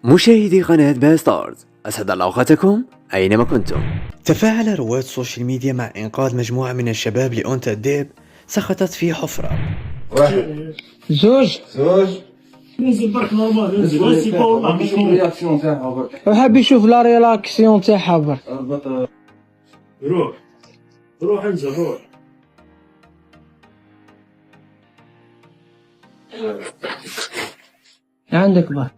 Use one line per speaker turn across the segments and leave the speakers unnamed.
مشاهدي قناة باستارز، أسعد الله أوقاتكم أينما كنتم. تفاعل رواد السوشيال ميديا مع إنقاذ مجموعة من الشباب لأنثى الذئب سقطت في حفرة.
واحد
زوج
نزل برك نورمال، نزل بس يباور مش مهم.
رياكسيون تاعها برك.
وحاب يشوف لا ريلاكسيون تاعها برك.
روح انزل روح.
عندك برك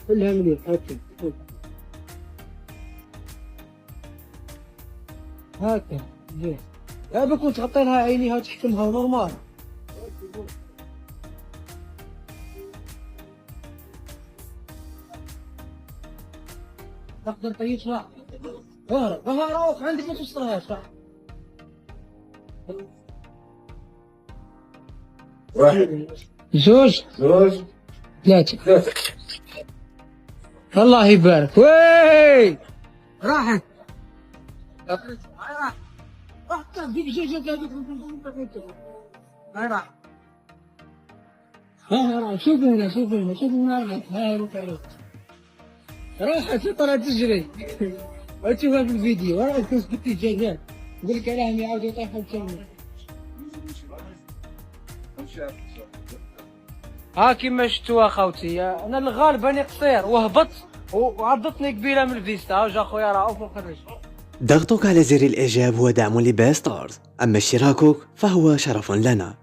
كلها مليح. هكا زين. يا بكون تغطي لها عينيها وتحكمها نورمال. تقدر تعيش راح روح عندك ما توصلهاش.
واحد
زوج ثلاثة. الله يبارك. وي راحت راح ديك جوج هاي راح. شوف هنا هاي راحت طلعت تجري. وتشوفها في الفيديو وراك كنت جاي يقول لك عليهم يعاودوا يطيحوا الجنة. ها كيما شفتوا اخوتي، انا الغالب اني قصير وهبط وعضتني قبيله من الفيستا. وجا خويا راه وخرج.
ضغطك على زر الإعجاب هو دعم لباستارز، أما اشتراكك فهو شرف لنا.